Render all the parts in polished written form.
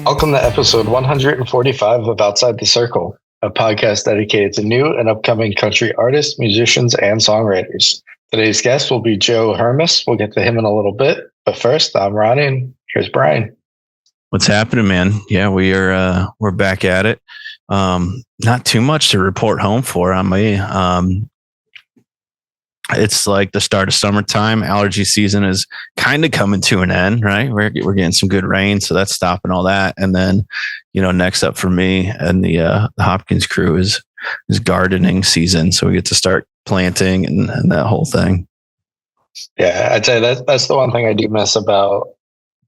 Welcome to episode 145 of Outside the Circle, a podcast dedicated to new and upcoming country artists, musicians, and songwriters. Today's guest will be Joe Hermes. We'll get to him in a little bit. But first, I'm Ronnie, and here's Brian. What's happening, man? Yeah, we're back at it. Not too much to report home for on me. It's like the start of summertime. Allergy season is kind of coming to an end, right? We're getting some good rain, so that's stopping all that. And then, next up for me and the Hopkins crew is gardening season, so we get to start planting and that whole thing. Yeah, I'd say that's the one thing I do miss about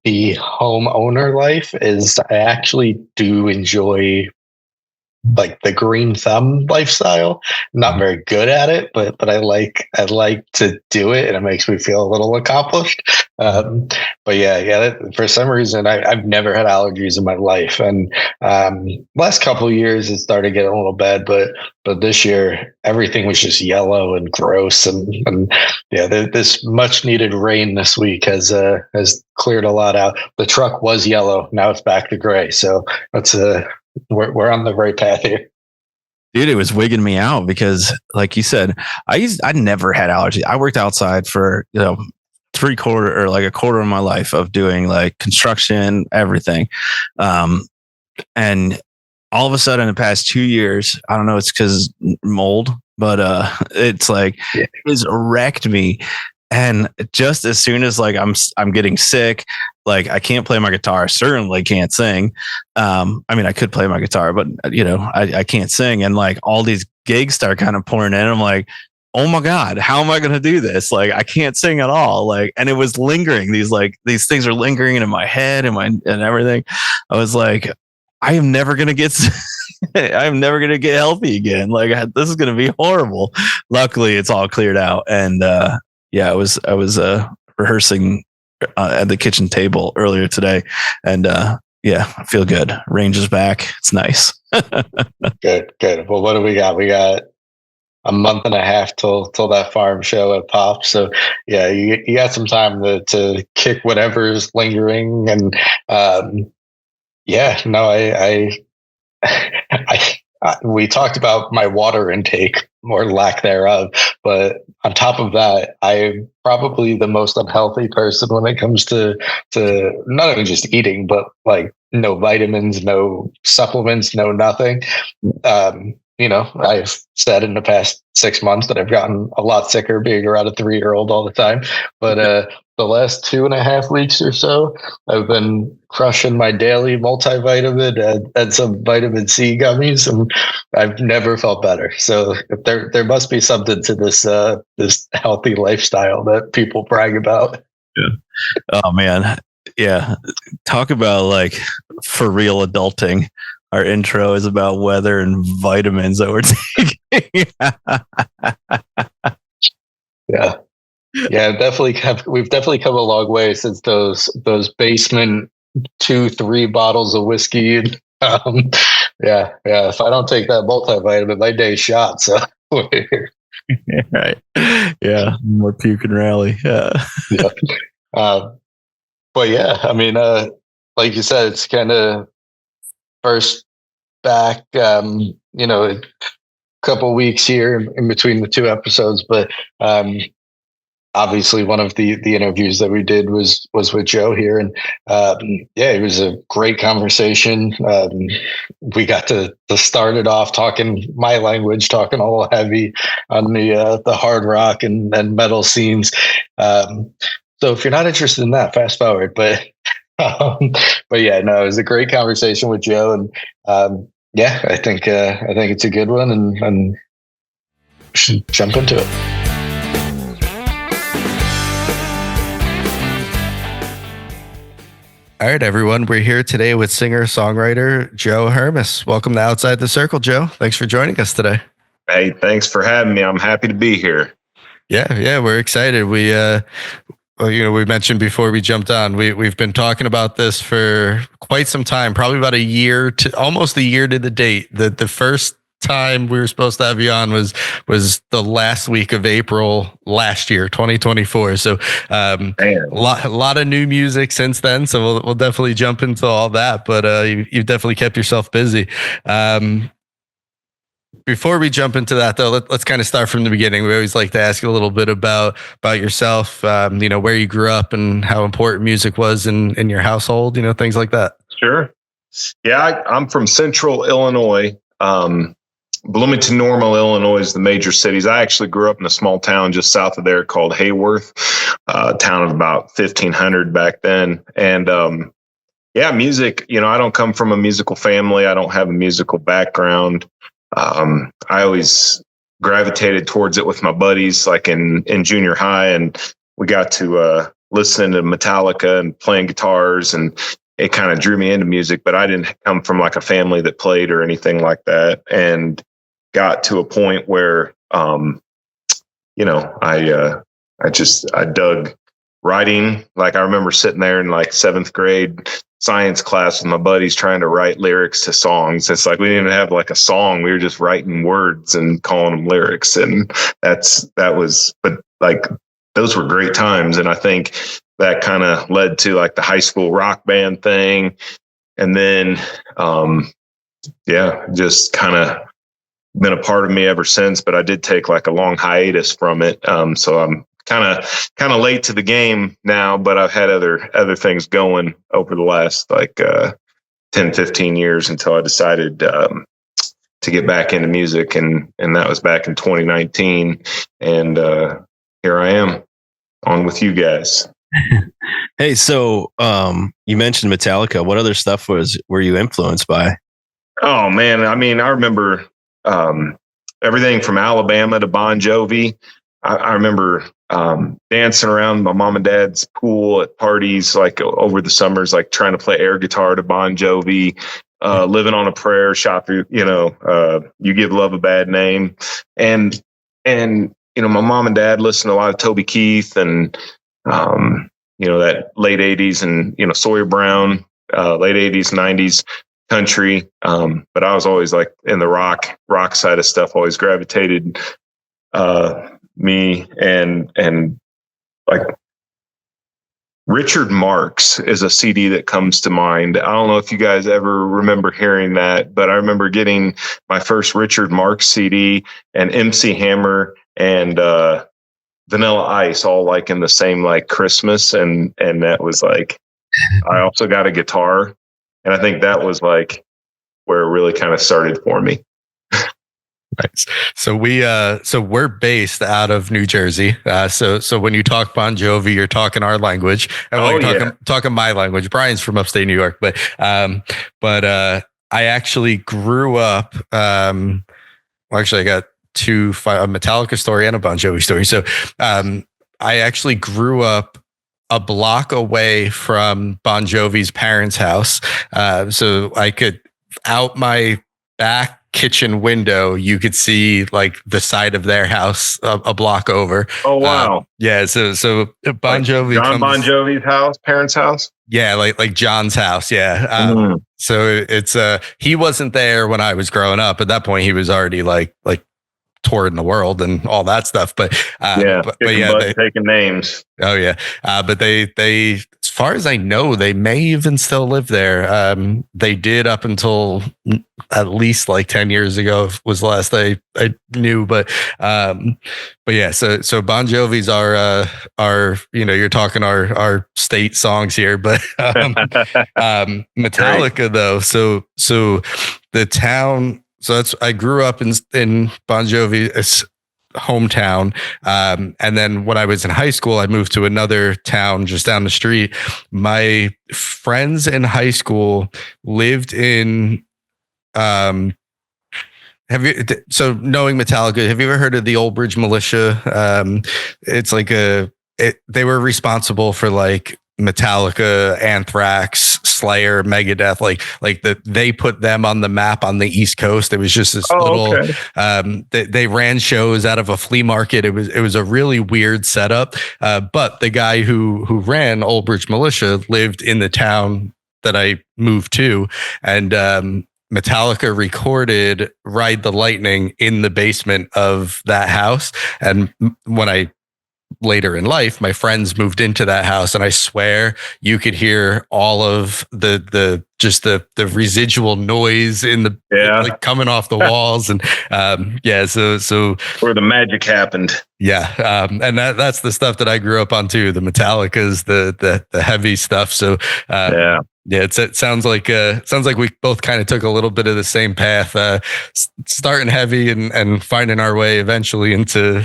the homeowner life is I actually do enjoy like the green thumb lifestyle. I'm not very good at it, but I like to do it, and it makes me feel a little accomplished. But yeah, for some reason I've never had allergies in my life, and last couple of years it started getting a little bad, but this year everything was just yellow and gross, and yeah, this much needed rain this week has cleared a lot out. The truck was yellow, now it's back to gray, so that's we're on the right path here. Dude, it was wigging me out because, like you said, I never had allergies. I worked outside for a quarter of my life of doing like construction, everything, and all of a sudden, in the past 2 years, I don't know, it's because mold, but it's like it's wrecked me. And just as soon as like I'm getting sick, like I can't play my guitar, certainly can't sing. I mean, I could play my guitar, but I can't sing. And like all these gigs start kind of pouring in. I'm like, oh my God, how am I going to do this? Like I can't sing at all. Like, and it was lingering. These things are lingering in my head and everything. I was like, I am never going to get. I'm never going to get healthy again. Like this is going to be horrible. Luckily, it's all cleared out. And yeah, I was rehearsing at the kitchen table earlier today, and yeah, I feel good. Range is back. It's nice. Good. Well, what do we got? We got a month and a half till that farm show at Pop. So yeah, you got some time to kick whatever's lingering, and yeah, no, I we talked about my water intake or lack thereof, but on top of that, I'm probably the most unhealthy person when it comes to not only just eating, but like no vitamins, no supplements, no nothing. I've said in the past 6 months that I've gotten a lot sicker being around a 3-year-old all the time. But the last 2.5 weeks or so, I've been crushing my daily multivitamin and some vitamin C gummies, and I've never felt better. So there must be something to this healthy lifestyle that people brag about. Yeah. Oh man. Yeah. Talk about like for real adulting. Our intro is about weather and vitamins that we're taking. Yeah. We've definitely come a long way since those basement 2-3 bottles of whiskey. Yeah. If I don't take that multivitamin, my day's shot. So right. Yeah. More puke and rally. Yeah. But yeah, I mean, like you said, it's kind of first back, a couple weeks here in between the two episodes, but obviously one of the interviews that we did was with Joe here, and yeah, it was a great conversation. We got to start it off talking my language, talking a little heavy on the hard rock and metal scenes. So if you're not interested in that, fast forward. But yeah, no, it was a great conversation with Joe, and yeah, I think it's a good one, and we should jump into it. All right, everyone, we're here today with singer-songwriter Joe Hermes. Welcome to Outside the Circle, Joe. Thanks for joining us today. Hey, thanks for having me. I'm happy to be here. Yeah, we're excited. We we mentioned before we jumped on, we've been talking about this for quite some time, probably about almost a year to the date. The first time we were supposed to have you on was the last week of April last year, 2024. So a lot of new music since then. So we'll definitely jump into all that. But you've definitely kept yourself busy. Before we jump into that, though, let's kind of start from the beginning. We always like to ask you a little bit about yourself, where you grew up and how important music was in your household, things like that. Sure. Yeah, I'm from Central Illinois. Bloomington, Normal, Illinois is the major cities. I actually grew up in a small town just south of there called Hayworth, a town of about 1,500 back then. And music, I don't come from a musical family. I don't have a musical background. I always gravitated towards it with my buddies, like in junior high, and we got to listen to Metallica and playing guitars, and it kind of drew me into music. But I didn't come from like a family that played or anything like that, and got to a point where, I dug writing. Like I remember sitting there in like 7th grade science class with my buddies trying to write lyrics to songs. It's like we didn't even have like a song. We were just writing words and calling them lyrics. And but like those were great times. And I think that kind of led to like the high school rock band thing. And then, just kind of been a part of me ever since, but I did take like a long hiatus from it. So I'm kind of late to the game now, but I've had other things going over the last like 10, 15 years until I decided to get back into music. And that was back in 2019. And here I am on with you guys. Hey, so you mentioned Metallica. What other stuff were you influenced by? Oh man. I mean, I remember everything from Alabama to Bon Jovi. I remember dancing around my mom and dad's pool at parties, like over the summers, like trying to play air guitar to Bon Jovi, living on a prayer, shop, you give love a bad name. And my mom and dad listened to a lot of Toby Keith and, that late 80s and, Sawyer Brown, late 80s, 90s country. But I was always like in the rock side of stuff, always gravitated me and like Richard Marx is a CD that comes to mind. I don't know if you guys ever remember hearing that, but I remember getting my first Richard Marx CD and MC Hammer and Vanilla Ice all like in the same like Christmas. And that was like, I also got a guitar. And I think that was like where it really kind of started for me. Nice. So we're based out of New Jersey. So when you talk Bon Jovi, you're talking our language. Talking my language. Brian's from upstate New York, but I actually grew up. I got a Metallica story and a Bon Jovi story. So I actually grew up a block away from Bon Jovi's parents' house. So I could out my back kitchen window, you could see like the side of their house a block over. Oh wow! So Bon Jovi, Bon Jovi's house, parents' house. Yeah, like John's house. Yeah. So it's he wasn't there when I was growing up. At that point, he was already like touring the world and all that stuff. But taking names. Oh yeah. But they, as far as I know, they may even still live there. They did up until at least like 10 years ago was the last I knew. But yeah, so Bon Jovi's our you're talking our state songs here, but Metallica though. So the town. So I grew up in Bon Jovi's hometown. And then when I was in high school, I moved to another town just down the street. My friends in high school lived in, knowing Metallica, have you ever heard of the Old Bridge Militia? It's like they were responsible for like Metallica, Anthrax, Slayer, Megadeth, like they put them on the map on the East Coast. It was just this they ran shows out of a flea market. It was a really weird setup. But the guy who ran Old Bridge Militia lived in the town that I moved to. And Metallica recorded Ride the Lightning in the basement of that house. And when I later in life, my friends moved into that house, and I swear you could hear all of the residual noise in the like coming off the walls. And so where the magic happened. Yeah. And that's the stuff that I grew up on too. The Metallicas, the heavy stuff. So it sounds like we both kind of took a little bit of the same path, starting heavy and finding our way eventually into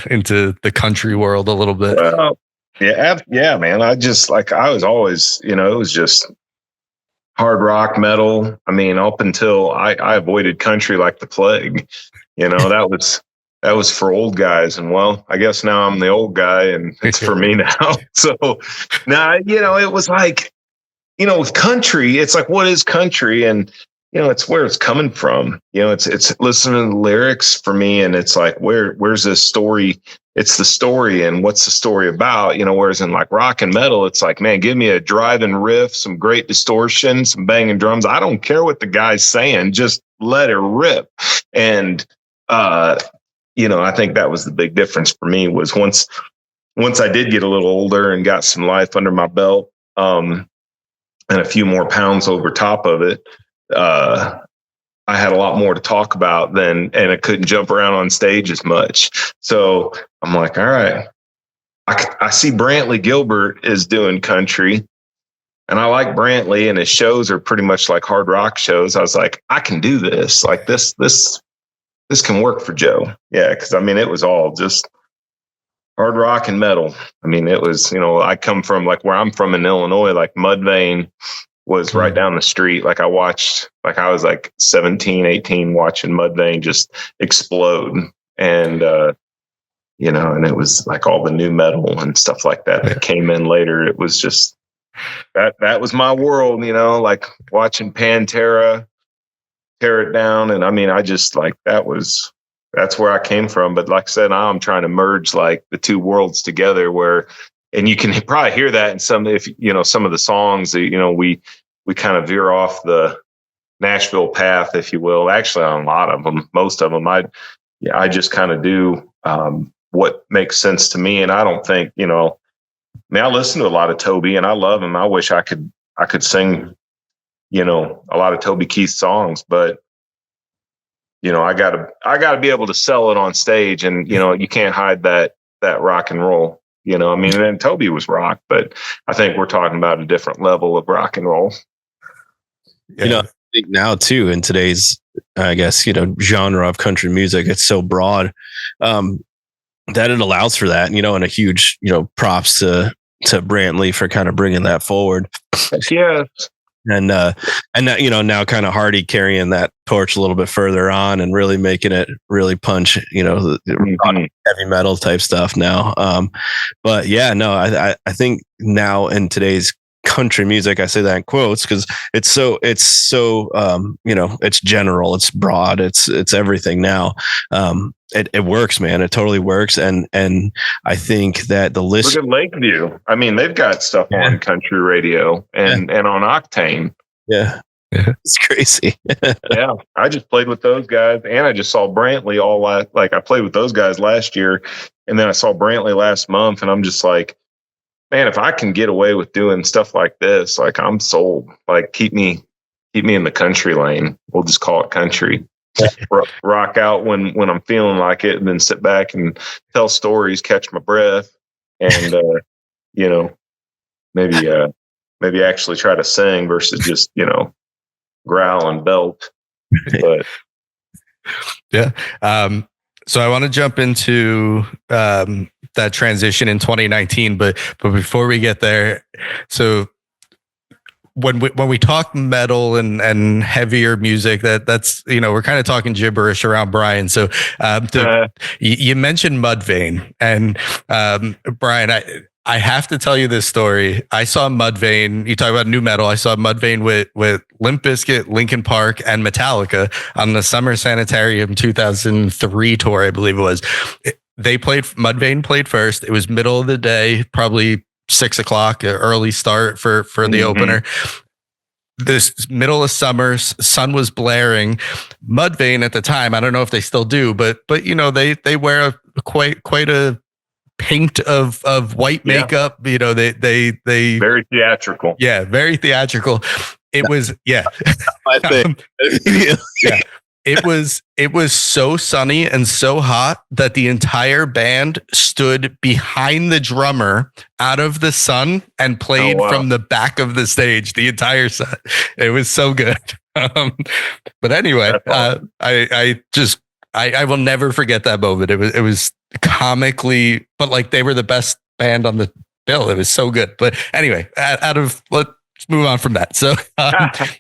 the country world a little bit. Well, yeah, man. I was always, it was just hard rock, metal. I mean, up until I avoided country like the plague. That was for old guys. And well, I guess now I'm the old guy and it's for me now. So now, it was like, with country, it's like, what is country? And, it's where it's coming from. It's listening to the lyrics for me. And it's like, where's this story? It's the story. And what's the story about? Whereas in like rock and metal, it's like, man, give me a driving riff, some great distortion, some banging drums. I don't care what the guy's saying. Just let it rip. And, I think that was the big difference for me was once I did get a little older and got some life under my belt, and a few more pounds over top of it, I had a lot more to talk about and I couldn't jump around on stage as much. So I'm like, all right, I see Brantley Gilbert is doing country, and I like Brantley, and his shows are pretty much like hard rock shows. I was like, I can do this. Like this can work for Joe. Yeah. Cause I mean, it was all just hard rock and metal. I mean, it was, I come from like where I'm from in Illinois, like Mudvayne was right down the street. Like I was like 17, 18 watching Mudvayne just explode. And, and it was like all the new metal and stuff like that came in later. It was just that was my world, like watching Pantera tear it down. And I mean, I just like, that's where I came from. But like I said, now I'm trying to merge like the two worlds together and you can probably hear that in some of the songs that, we kind of veer off the Nashville path, if you will. Actually, on a lot of them, most of them, I just kind of do what makes sense to me. And I don't think, I listen to a lot of Toby and I love him. I wish I could sing, a lot of Toby Keith songs, but I gotta be able to sell it on stage, and you can't hide that rock and roll. And Toby was rock, but I think we're talking about a different level of rock and roll. Yeah. I think now too in today's, I guess, genre of country music, it's so broad that it allows for that. And a huge, props to Brantley for kind of bringing that forward. Yeah. And now kind of Hardy carrying that torch a little bit further on and really making it really punch, the heavy metal type stuff now. But yeah, no, I think now in today's country music, I say that in quotes because it's so it's general, it's broad, it's everything now. It works, man. It totally works. And I think that the list. Look at Lakeview. I mean, they've got stuff on country radio and on Octane. Yeah. It's crazy. Yeah. I just played with those guys, and I just saw Brantley I played with those guys last year, and then I saw Brantley last month, and I'm just like, man, if I can get away with doing stuff like this, like I'm sold. Like keep me in the country lane. We'll just call it country. Rock out when I'm feeling like it, and then sit back and tell stories, catch my breath, and maybe actually try to sing versus just growl and belt. But yeah. So I want to jump into that transition in 2019, but before we get there, so when we talk metal and heavier music, that's we're kind of talking gibberish around Brian. So you mentioned Mudvayne, and Brian, I have to tell you this story. I saw Mudvayne. You talk about new metal. I saw Mudvayne with Limp Bizkit, Linkin Park, and Metallica on the Summer Sanitarium 2003 tour, I believe it was. Mudvayne played first. It was middle of the day, probably 6 o'clock, early start for the opener. this middle of summer, sun was blaring. Mudvayne at the time, I don't know if they still do, but they wear quite a paint of white makeup. They very theatrical. Yeah, very theatrical. It was My thing. yeah. It was so sunny and so hot that the entire band stood behind the drummer out of the sun and played from the back of the stage the entire set. It was so good. But anyway, awesome. I will never forget that moment. It was comically, but like they were the best band on the bill. It was so good. But anyway, let's move on from that. So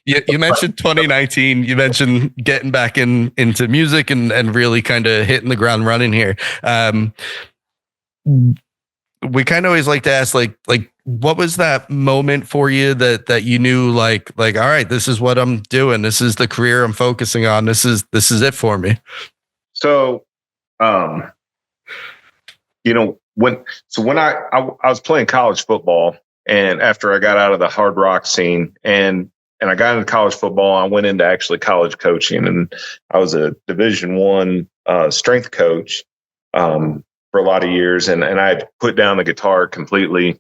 you mentioned 2019, you mentioned getting back into music and really kind of hitting the ground running here. We kind of always like to ask like what was that moment for you that you knew like all right, this is what I'm doing. This is the career I'm focusing on. This is it for me. So, when I was playing college football. And after I got out of the hard rock scene and I got into college football, I went into actually college coaching, and I was a Division I strength coach for a lot of years. And I put down the guitar completely,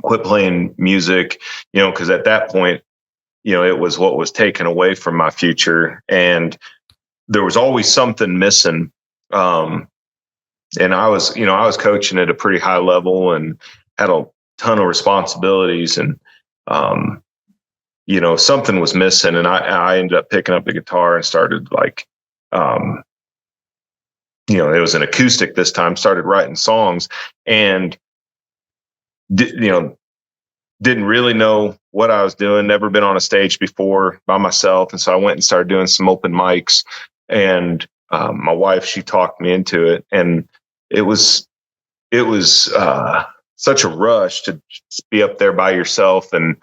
quit playing music, because at that point, it was what was taken away from my future, and there was always something missing. And I was coaching at a pretty high level and had a ton of responsibilities, and something was missing, and I ended up picking up the guitar and started it was an acoustic this time, started writing songs, and didn't really know what I was doing, never been on a stage before by myself, and so I went and started doing some open mics, and my wife, she talked me into it, and it was such a rush to be up there by yourself and,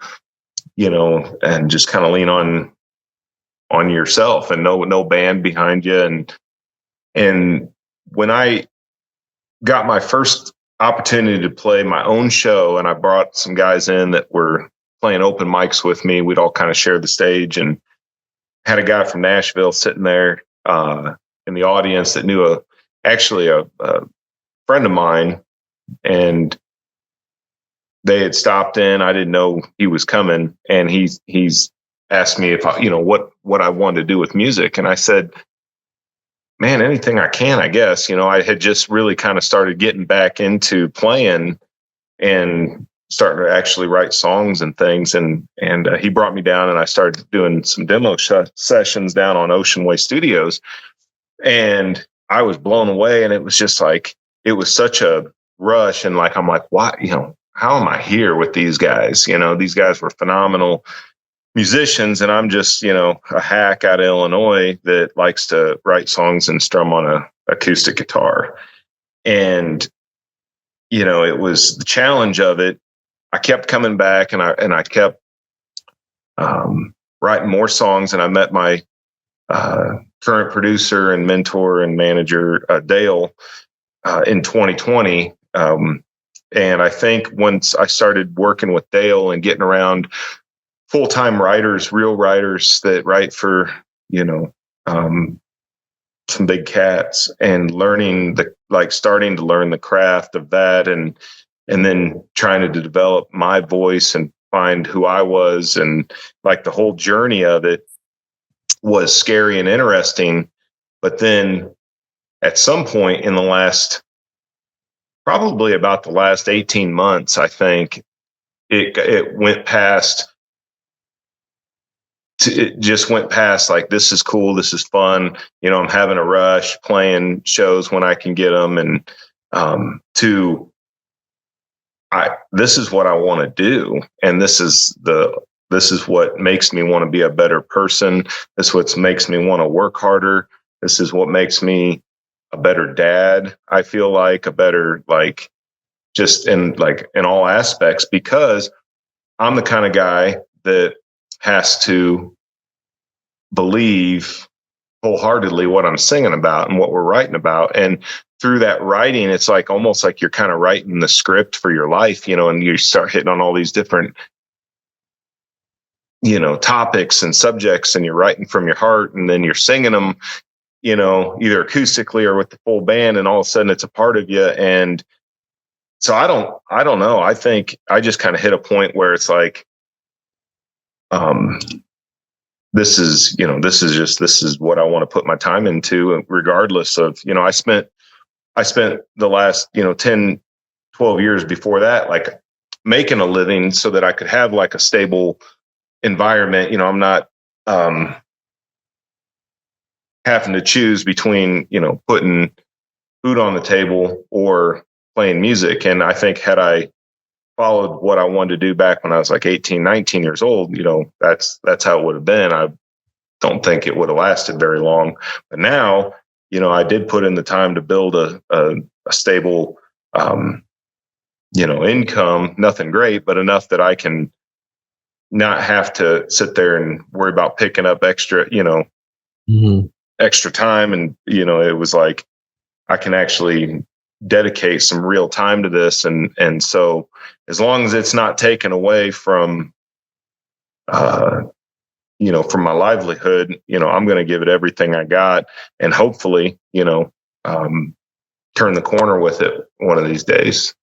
and just kind of lean on yourself and no band behind you. And when I got my first opportunity to play my own show, and I brought some guys in that were playing open mics with me, we'd all kind of share the stage, and had a guy from Nashville sitting there in the audience that knew a friend of mine, and they had stopped in. I didn't know he was coming, and he's asked me if what I wanted to do with music, and I said, "Man, anything I can, I guess." I had just really kind of started getting back into playing and starting to actually write songs and things, and he brought me down, and I started doing some demo sessions down on Ocean Way Studios, and I was blown away, and it was just like it was such a rush, and I'm like, why, how am I here with these guys? These guys were phenomenal musicians, and I'm just, a hack out of Illinois that likes to write songs and strum on a acoustic guitar. And, it was the challenge of it. I kept coming back, and I kept writing more songs, and I met my current producer and mentor and manager, Dale, in 2020. And I think once I started working with Dale and getting around full-time writers, real writers that write for, some big cats, and starting to learn the craft of that, and then trying to develop my voice and find who I was, and the whole journey of it was scary and interesting. But then at some point in probably about the last 18 months, I think it went past. It just went past this is cool, this is fun. I'm having a rush playing shows when I can get them, and this is what I want to do, and this is what makes me want to be a better person. This is what makes me want to work harder. This is what makes me a better dad. I feel like a better, just in all aspects, because I'm the kind of guy that has to believe wholeheartedly what I'm singing about and what we're writing about. And through that writing, it's almost like you're kind of writing the script for your life, and you start hitting on all these different topics and subjects, and you're writing from your heart, and then you're singing them, either acoustically or with the full band, and all of a sudden it's a part of you. And so I don't know. I think I just kind of hit a point where it's like, this is what I want to put my time into, regardless of, I spent the last, 10, 12 years before that, like making a living so that I could have like a stable environment. I'm not, having to choose between, putting food on the table or playing music. And I think had I followed what I wanted to do back when I was like 18, 19 years old, that's how it would have been. I don't think it would have lasted very long. But now, I did put in the time to build a stable, income, nothing great, but enough that I can not have to sit there and worry about picking up extra, extra time. And, it was like, I can actually dedicate some real time to this. And so as long as it's not taken away from, from my livelihood, I'm going to give it everything I got, and hopefully, turn the corner with it one of these days.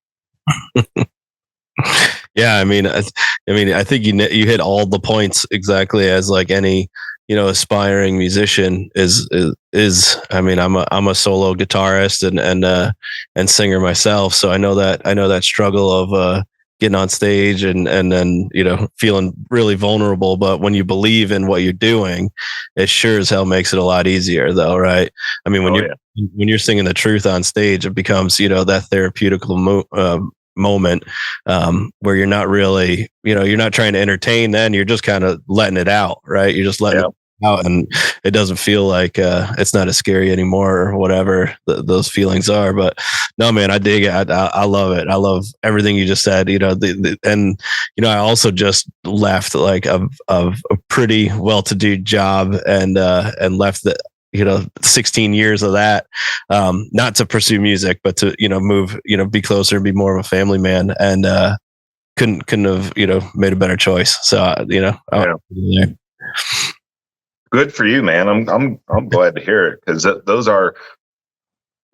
Yeah. I mean, I think you hit all the points exactly as like any, aspiring musician is. I mean, I'm a solo guitarist and singer myself. So I know that struggle of, getting on stage and then, feeling really vulnerable. But when you believe in what you're doing, it sure as hell makes it a lot easier though. Right. I mean, when you're singing the truth on stage, it becomes, that therapeutical moment where you're not really, you're not trying to entertain, then you're just kind of letting it out, right? You're just letting it out, and it doesn't feel like it's not as scary anymore or whatever those feelings are. But no, man, I dig it. I love it. I love everything you just said, and I also just left like a pretty well-to-do job and left the 16 years of that, not to pursue music, but to, move, be closer and be more of a family man, and couldn't have, made a better choice. So, Good for you, man. I'm glad to hear it, because those are,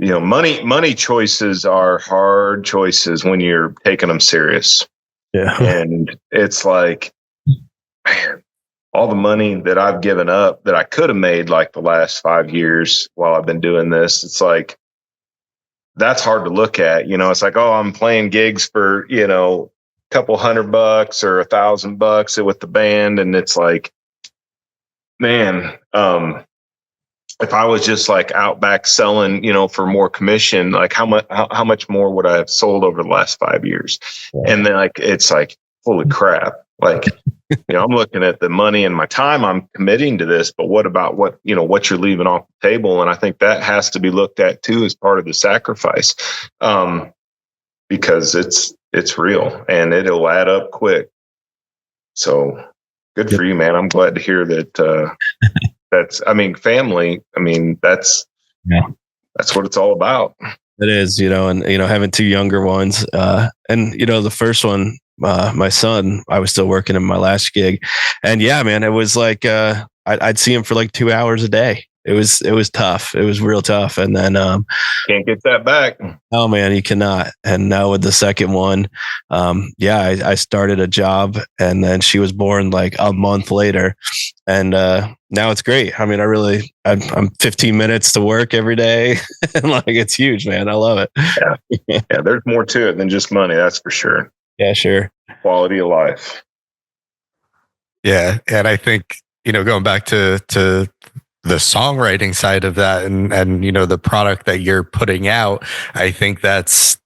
money choices are hard choices when you're taking them serious. Yeah. And it's like, man, all the money that I've given up that I could have made like the last 5 years while I've been doing this, it's like, that's hard to look at. It's like, oh, I'm playing gigs for, a couple $100 or $1,000 with the band. And it's like, man, if I was just like out back selling, for more commission, like how much more would I have sold over the last 5 years? Yeah. And then it's like, holy crap. Like, I'm looking at the money and my time I'm committing to this, but what about what you're leaving off the table? And I think that has to be looked at too, as part of the sacrifice, because it's real and it'll add up quick. So good for you, man. I'm glad to hear that. Family. That's what it's all about. It is, and, having two younger ones, and, the first one, my son, I was still working in my last gig, and yeah, man, it was like, I'd see him for like 2 hours a day. It was tough. It was real tough. And then, can't get that back. Oh man, you cannot. And now with the second one, I started a job, and then she was born like a month later, and now it's great. I mean, I'm 15 minutes to work every day, and like, it's huge, man. I love it. Yeah. There's more to it than just money. That's for sure. Yeah, sure. Quality of life. Yeah. And I think, going back to the songwriting side of that, and the product that you're putting out, I think that's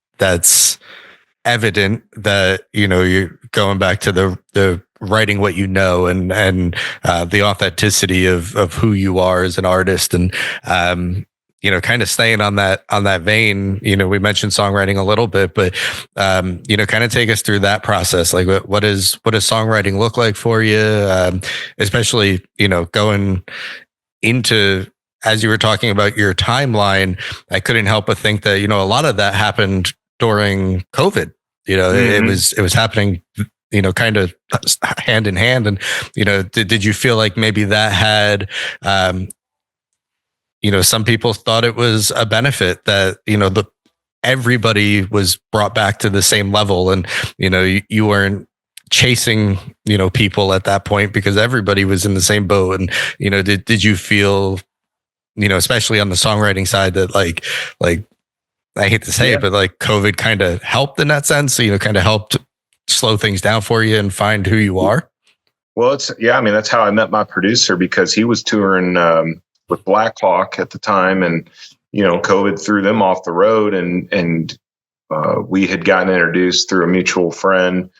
evident that you're going back to the writing what and the authenticity of who you are as an artist, and kind of staying on that vein. We mentioned songwriting a little bit, but kind of take us through that process. Like, what does songwriting look like for you, especially going into, as you were talking about your timeline, I couldn't help but think that, a lot of that happened during COVID. It was happening kind of hand in hand. And, did you feel like maybe that had, some people thought it was a benefit that, everybody was brought back to the same level, and, you weren't chasing, people at that point because everybody was in the same boat. And, did you feel, especially on the songwriting side, that like, I hate to say it, but like COVID kind of helped in that sense. So, kind of helped slow things down for you and find who you are. Well, that's how I met my producer, because he was touring with Black Hawk at the time, and COVID threw them off the road, and we had gotten introduced through a mutual friend,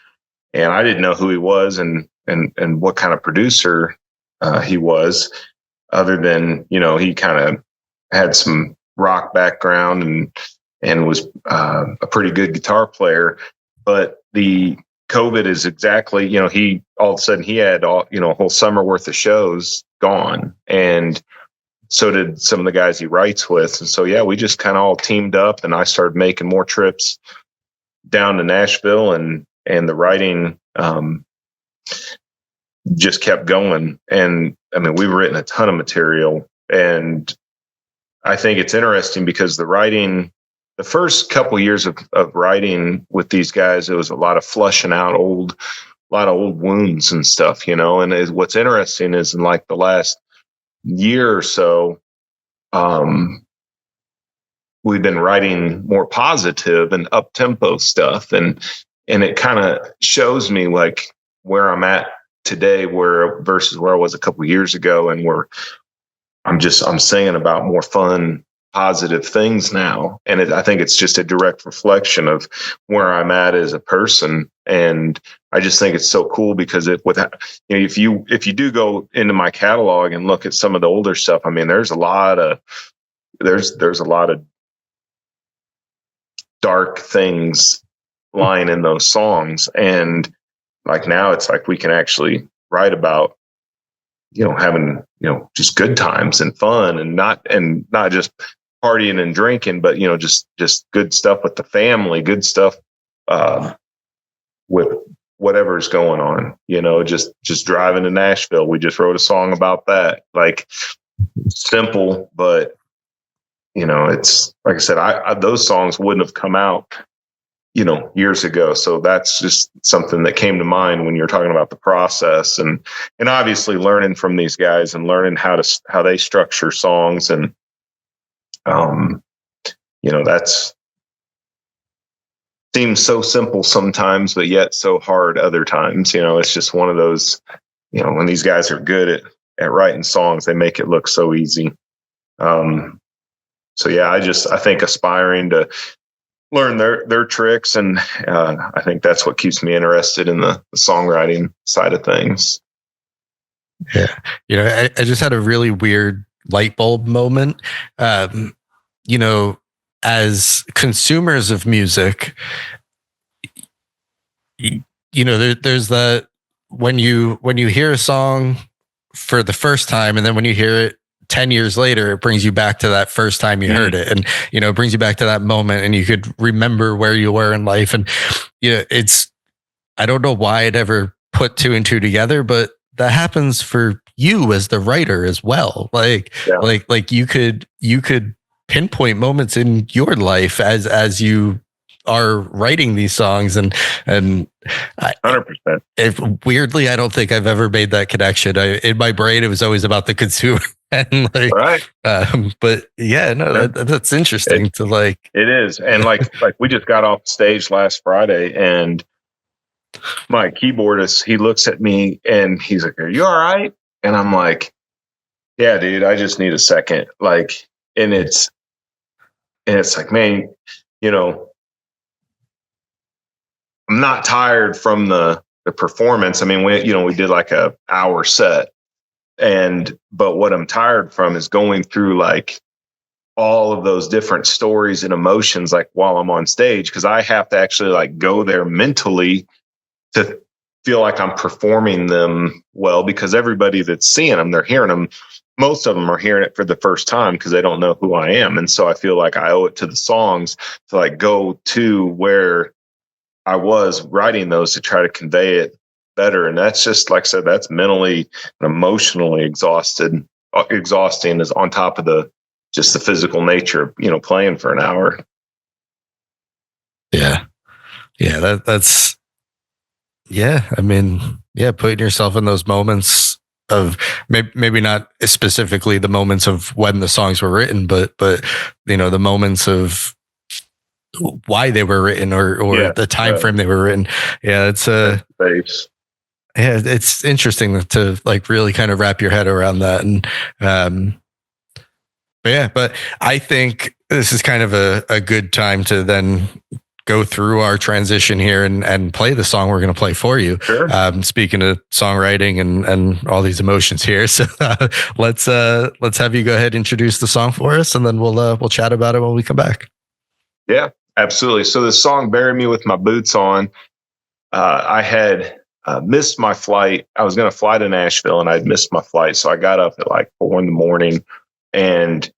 and I didn't know who he was and what kind of producer he was, other than he kind of had some rock background and was a pretty good guitar player. But the COVID is exactly, he all of a sudden he had a whole summer worth of shows gone, and so did some of the guys he writes with. And so, we just kind of all teamed up, and I started making more trips down to Nashville, and the writing just kept going. And I mean, we've written a ton of material, and I think it's interesting because the first couple years of writing with these guys, it was a lot of flushing out a lot of old wounds and stuff, and what's interesting is in like the last year or so, we've been writing more positive and up tempo stuff. And it kind of shows me like where I'm at today, versus where I was a couple of years ago, and where I'm singing about more fun, positive things now. And I think it's just a direct reflection of where I'm at as a person. And I just think it's so cool because if you do go into my catalog and look at some of the older stuff, I mean, there's a lot of dark things lying in those songs. And like now it's like we can actually write about, having, just good times and fun, and not just partying and drinking, but, just good stuff with the family, good stuff, with whatever's going on, just driving to Nashville. We just wrote a song about that, like simple, but it's like I said, those songs wouldn't have come out, years ago. So that's just something that came to mind when you're talking about the process, and obviously learning from these guys and learning how they structure songs. And, that's seems so simple sometimes, but yet so hard other times. It's just one of those, when these guys are good at writing songs, they make it look so easy. So I think aspiring to learn their tricks, and I think that's what keeps me interested in the songwriting side of things. Yeah. I just had a really weird light bulb moment. As consumers of music, there's that when you hear a song for the first time, and then when you hear it 10 years later, it brings you back to that first time you heard it. And, it brings you back to that moment, and you could remember where you were in life. And, I don't know why it ever put two and two together, but that happens for you as the writer as well. Like you could pinpoint moments in your life as you are writing these songs, and 100%. Weirdly, I don't think I've ever made that connection. In my brain, it was always about the consumer. And right. But that's interesting to like. It is. And like we just got off stage last Friday, and my keyboardist, he looks at me and he's like, "Are you all right?" And I'm like, "Yeah, dude, I just need a second." Like, and it's like, man, I'm not tired from the performance. I mean, we did like a hour set, but what I'm tired from is going through like all of those different stories and emotions, like while I'm on stage, because I have to actually like go there mentally to feel like I'm performing them well, because everybody that's seeing them, they're hearing them. Most of them are hearing it for the first time because they don't know who I am. And so I feel like I owe it to the songs to like go to where I was writing those to try to convey it better. And that's just, like I said, that's mentally and emotionally exhausting is on top of just the physical nature of, playing for an hour. Yeah. Yeah. That's, yeah. I mean, yeah, putting yourself in those moments of maybe not specifically the moments of when the songs were written, but the moments of why they were written or the time frame they were written. Yeah, it's it's interesting to like really kind of wrap your head around that. And but I think this is kind of a good time to then go through our transition here and play the song we're going to play for you. Sure. Speaking of songwriting and all these emotions here. So let's have you go ahead and introduce the song for us, and then we'll chat about it when we come back. Yeah, absolutely. So the song "Bury Me with My Boots On," I had missed my flight. I was going to fly to Nashville, and I'd missed my flight. So I got up at like 4 a.m. and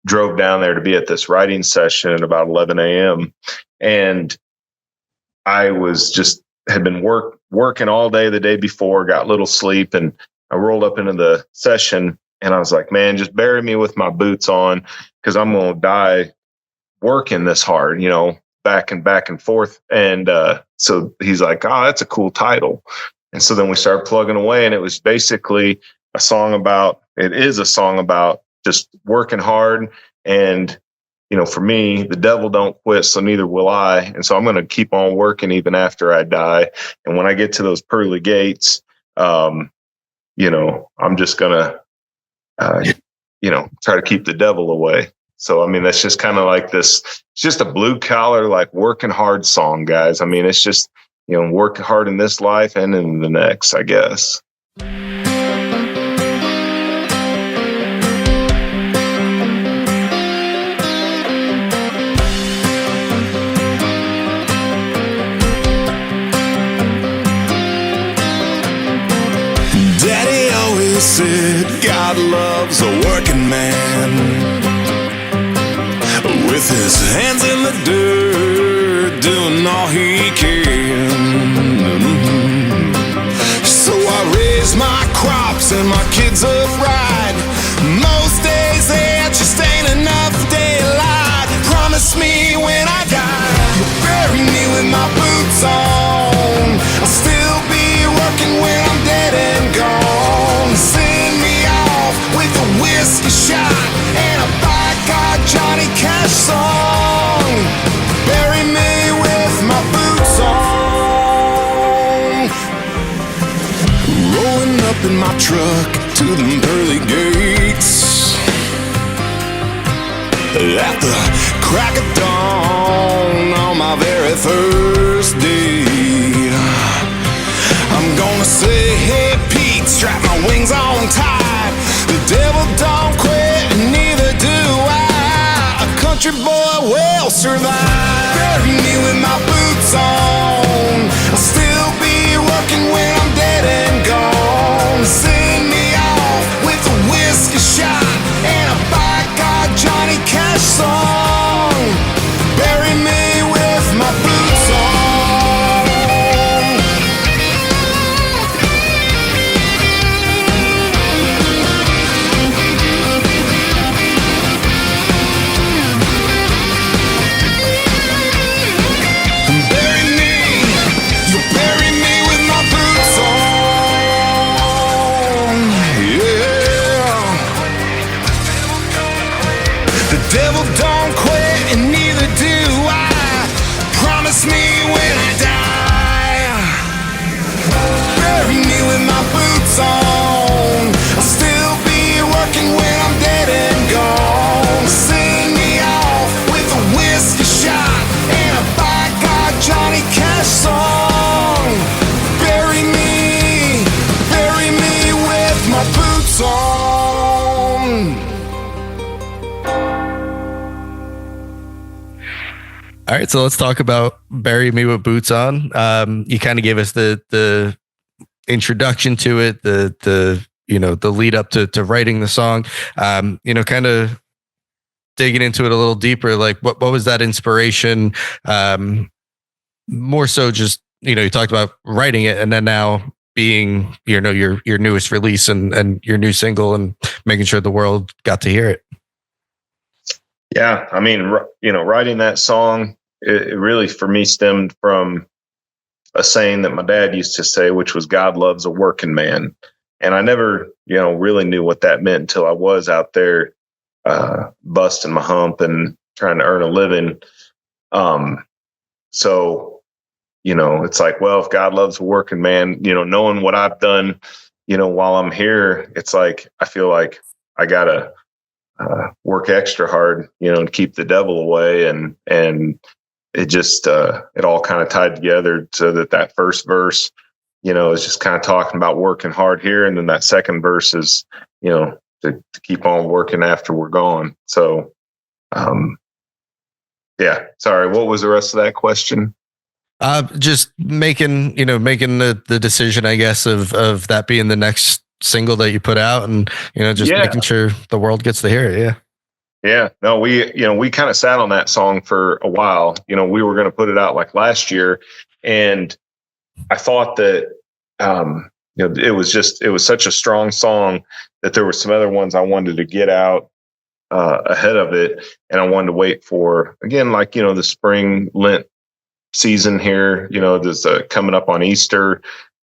drove down there to be at this writing session at about 11 a.m. And I had been working all day the day before, got little sleep, and I rolled up into the session and I was like, man, just bury me with my boots on, because I'm going to die working this hard, back and forth. And so he's like, oh, that's a cool title. And so then we started plugging away, and it was basically a song about just working hard. And for me, the devil don't quit, so neither will I. And so I'm going to keep on working even after I die. And when I get to those pearly gates, I'm just going to, try to keep the devil away. So, I mean, that's just kind of like this, it's just a blue collar, like working hard song, guys. I mean, it's just, work hard in this life and in the next, I guess. Said God loves a working man with his hands in the dirt, doing all he can. So I raise my crops and my kids upright. Most days there just ain't enough daylight. Promise me when I die, you'll bury me with my boots on. I'll still be working when I'm dead and gone. Send me off with a whiskey shot and a by-God Johnny Cash song. Bury me with my boots on. Rolling up in my truck to them pearly gates at the crack of dawn on my very first day. I'm gonna say, hey Pete, strap my wings on tight. The devil don't quit, neither do I. A country boy will survive. Bury me with my boots on. I'll still be working when I'm dead and gone. Send me off with a whiskey shot and a by-God Johnny Cash song. Bury me with my boots on. Devil don't quit, and neither do I. Promise me when I die, bury me with my boots on. I'll still be working when I'm dead and gone. Send me off with a whiskey shot and a by-God Johnny Cash song. Bury me with my boots on. All right, so let's talk about "Bury Me with Boots On." You kind of gave us the introduction to it, the lead up to writing the song. Kind of digging into it a little deeper. Like, what was that inspiration? more so just, you talked about writing it and then now being, your newest release and your new single and making sure the world got to hear it. Yeah. I mean, writing that song, it really for me stemmed from a saying that my dad used to say, which was God loves a working man. And I never, really knew what that meant until I was out there busting my hump and trying to earn a living. So, it's like, well, if God loves a working man, knowing what I've done, while I'm here, it's like, I feel like I got to work extra hard, to keep the devil away. And it just, it all kind of tied together so that first verse, is just kind of talking about working hard here. And then that second verse is, to keep on working after we're gone. So, yeah, sorry. What was the rest of that question? Just making the decision, I guess, of that being the next single that you put out and, just making sure the world gets to hear it. Yeah. Yeah, no, we kind of sat on that song for a while. We were going to put it out like last year, and I thought that, it was such a strong song that there were some other ones I wanted to get out ahead of it. And I wanted to wait for, again, like, the spring Lent season here, there's coming up on Easter,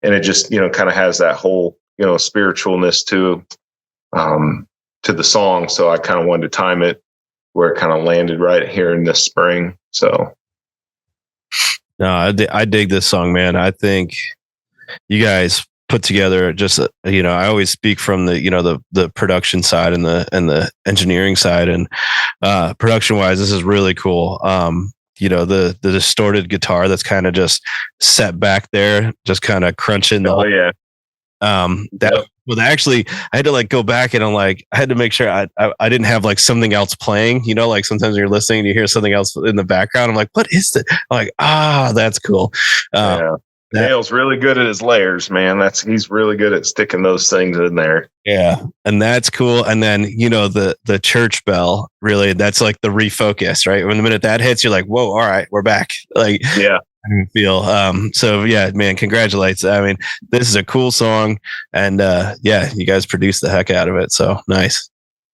and it just, kind of has that whole, spiritualness to the song. So I kind of wanted to time it where it kind of landed right here in this spring. So. No, I dig this song, man. I think you guys put together just, I always speak from the production side and the engineering side, and production wise, this is really cool. The distorted guitar that's kind of just set back there, just kind of crunching the actually I had to like go back and I had to make sure I didn't have like something else playing, like sometimes you're listening and you hear something else in the background. I'm like, what is that? I'm like, that's cool. Dale's really good at his layers, man. He's really good at sticking those things in there. Yeah. And that's cool. And then, the church bell, really, that's like the refocus, right? When the minute that hits, you're like, whoa, all right, we're back. Like, yeah. I feel so yeah, man, congratulations. I mean, this is a cool song, and you guys produced the heck out of it. So nice.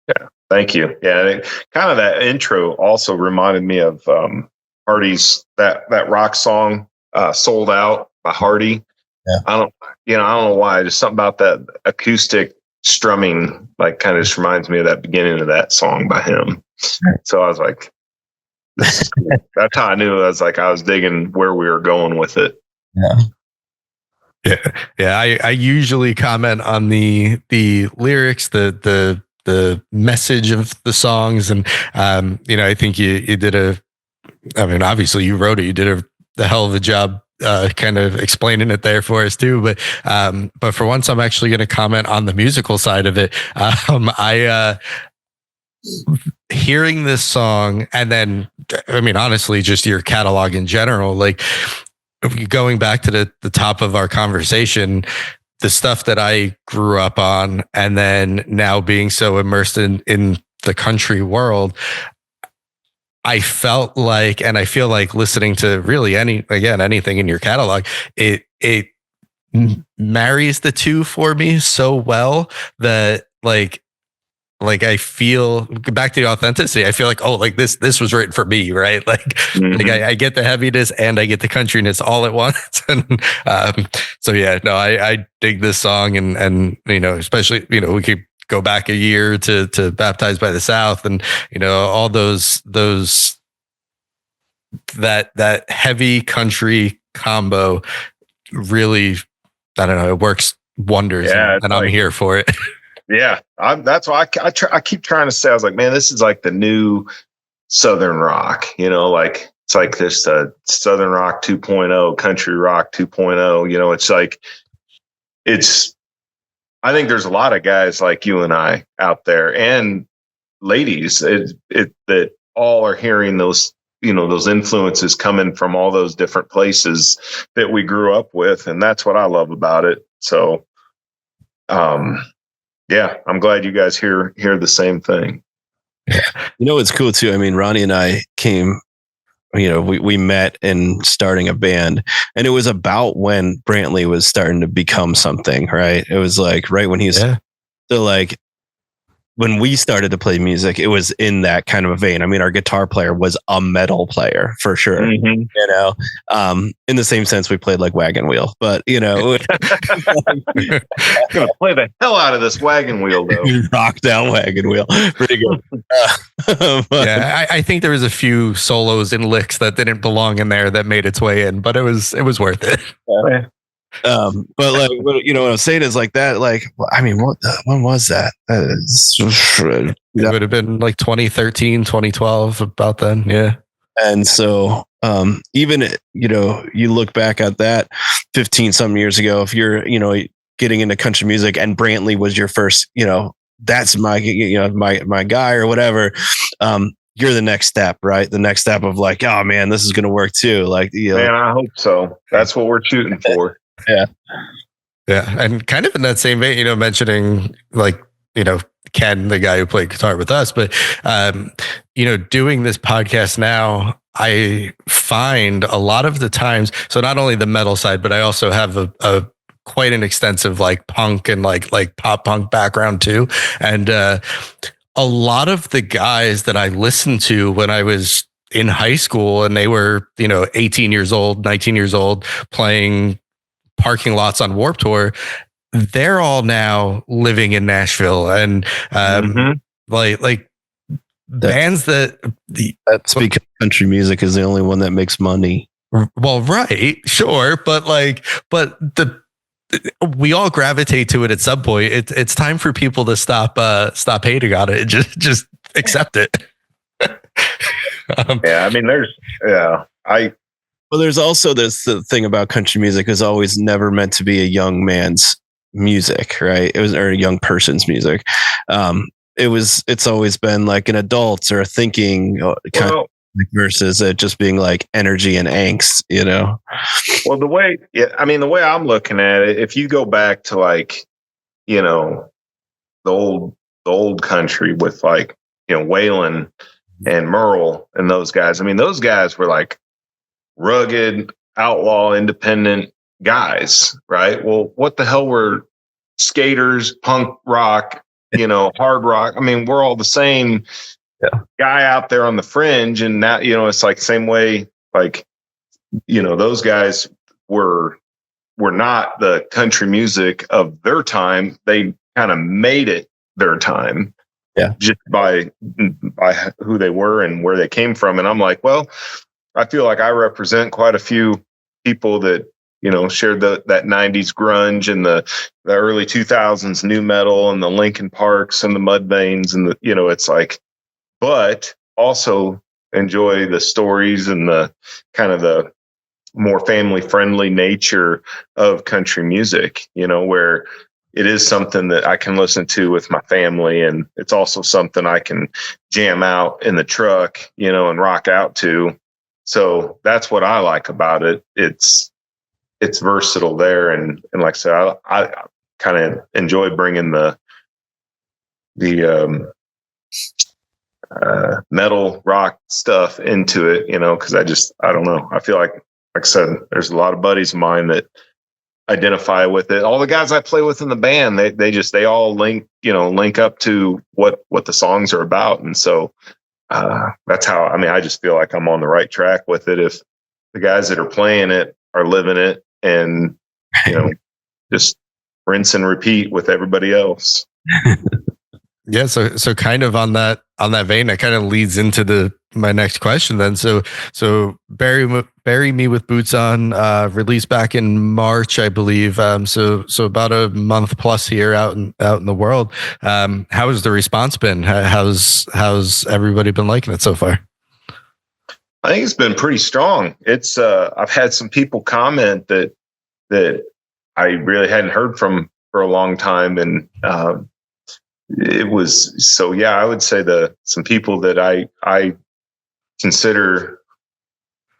Yeah, thank you. Yeah, kind of that intro also reminded me of Hardy's that rock song Sold Out by Hardy. Yeah. I don't know why, just something about that acoustic strumming like kind of just reminds me of that beginning of that song by him. So I was like, that's how I knew. I was digging where we were going with it. Yeah. I usually comment on the lyrics, the message of the songs, and I think you did obviously you wrote it. You did a hell of a job kind of explaining it there for us too. But for once, I'm actually going to comment on the musical side of it. Hearing this song, and then, honestly, just your catalog in general, like going back to the top of our conversation, the stuff that I grew up on, and then now being so immersed in the country world, I felt like, and I feel like listening to really anything in your catalog, it marries the two for me so well that like I feel, back to the authenticity, I feel like, this was written for me, right? Like, I get the heaviness and I get the countryness all at once. And so yeah, no, I dig this song, and especially, we could go back a year to Baptized by the South, and all those that heavy country combo really, I don't know, it works wonders, and I'm here for it. Yeah, that's why I keep trying to say, I was like, man, this is like the new Southern rock, like it's like this Southern rock 2.0, country rock 2.0. It's like, I think there's a lot of guys like you and I out there, and ladies, that all are hearing those, those influences coming from all those different places that we grew up with, and that's what I love about it. So, yeah, I'm glad you guys hear the same thing. It's cool too. I mean, Ronnie and I came we met in starting a band, and it was about when Brantley was starting to become something, right? It was like right when he's so like when we started to play music, it was in that kind of a vein. I mean, our guitar player was a metal player for sure, in the same sense we played like Wagon Wheel, but gonna play the hell out of this Wagon Wheel though. Rock down Wagon Wheel, pretty good. I think there was a few solos and licks that didn't belong in there that made its way in, but it was worth it. Yeah. But like, what I'm saying is like that, like, I mean, when was that? It would have been like 2013, 2012, about then. Yeah. And so, even, you look back at that 15 some years ago, if you're, getting into country music and Brantley was your first, that's my, my guy or whatever. You're the next step, right? The next step of like, oh man, this is going to work too. Like, man, I hope so. That's what we're shooting for. Yeah. And kind of in that same vein, mentioning like, Ken, the guy who played guitar with us, but, doing this podcast now, I find a lot of the times, so not only the metal side, but I also have a quite an extensive like punk and like pop punk background too. And, a lot of the guys that I listened to when I was in high school and they were, 18 years old, 19 years old, playing parking lots on Warped Tour, they're all now living in Nashville and like bands that that's because country music is the only one that makes money. Well, right, sure, but we all gravitate to it at some point. It's time for people to stop hating on it. Just accept it. I mean, there's also the thing about country music is always never meant to be a young man's music, right? It was, or a young person's music. It's always been like an adult's or a thinking kind of versus it just being like energy and angst, Well, the way I'm looking at it, if you go back to like, the old country with like, Waylon and Merle and those guys. I mean, those guys were like rugged, outlaw, independent guys, right? Well, what the hell were skaters, punk rock, hard rock? I mean, we're all the same guy out there on the fringe. And now, it's like same way, like, those guys were not the country music of their time. They kind of made it their time. Yeah. Just by who they were and where they came from. And I'm like, well, I feel like I represent quite a few people that, shared that 90s grunge and the early 2000s new metal and the Linkin Parks and the Mudvaynes and it's like, but also enjoy the stories and the kind of the more family friendly nature of country music, where it is something that I can listen to with my family. And it's also something I can jam out in the truck, and rock out to. So that's what I like about it. It's versatile there. And like I said, I kind of enjoy bringing the metal rock stuff into it, cause I don't know. I feel like I said, there's a lot of buddies of mine that identify with it. All the guys I play with in the band, they all link up to what the songs are about. And so, that's how, I just feel like I'm on the right track with it. If the guys that are playing it are living it and, just rinse and repeat with everybody else. Yeah. So kind of on that vein, that kind of leads into my next question then. So Bury Me with Boots On, released back in March, I believe. So about a month plus here out in the world. How has the response been? How's everybody been liking it so far? I think it's been pretty strong. It's I've had some people comment that I really hadn't heard from for a long time. And, it was, so yeah, I would say some people that I consider,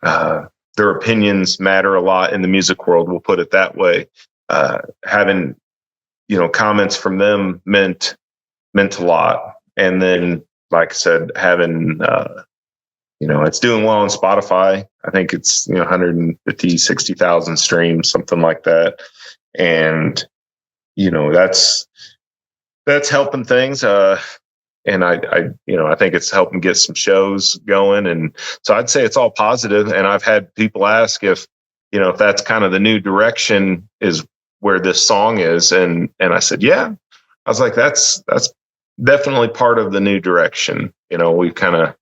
their opinions matter a lot in the music world. We'll put it that way. Having, comments from them meant a lot. And then, like I said, having, it's doing well on Spotify. I think it's 150, 60,000 streams, something like that. And that's helping things. And I think it's helping get some shows going. And so I'd say it's all positive. And I've had people ask if that's kind of the new direction is where this song is. And I said, yeah. I was like, that's definitely part of the new direction. We've kind of,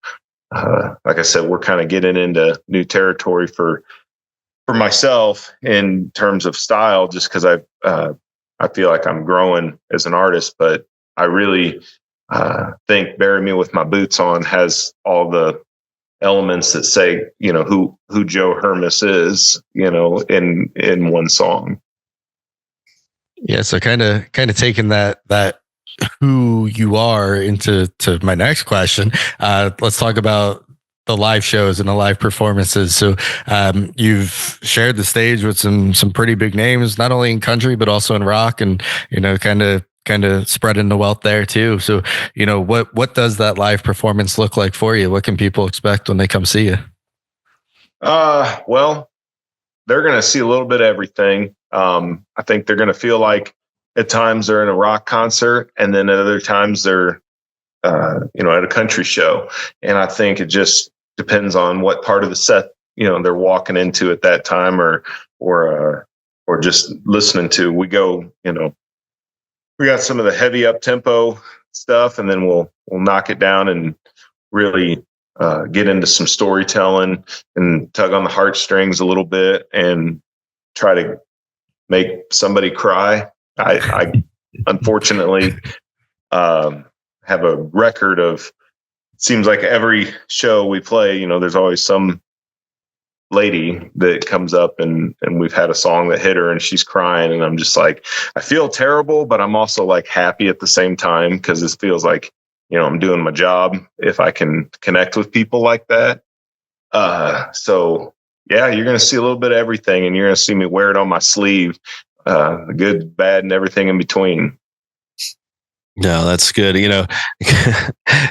like I said, we're kind of getting into new territory for myself in terms of style, just because I feel like I'm growing as an artist, but I really think "Bury Me with My Boots On" has all the elements that say, who Joe Hermes is, in one song. Yeah. So kind of taking that who you are into my next question. Let's talk about the live shows and the live performances. So you've shared the stage with some pretty big names, not only in country, but also in rock, and, kind of spreading the wealth there too. So, what does that live performance look like for you? What can people expect when they come see you? Well, they're going to see a little bit of everything. I think they're going to feel like at times they're in a rock concert, and then at other times they're, at a country show. And I think it just depends on what part of the set, they're walking into at that time, or just listening to. We go, we got some of the heavy up tempo stuff, and then we'll knock it down and really get into some storytelling and tug on the heartstrings a little bit and try to make somebody cry. I unfortunately have a record of, seems like every show we play, there's always some lady that comes up and we've had a song that hit her and she's crying, and I'm just like, I feel terrible, but I'm also like happy at the same time, because it feels like, I'm doing my job if I can connect with people like that. So yeah, you're going to see a little bit of everything, and you're going to see me wear it on my sleeve, the good, bad, and everything in between. No, that's good.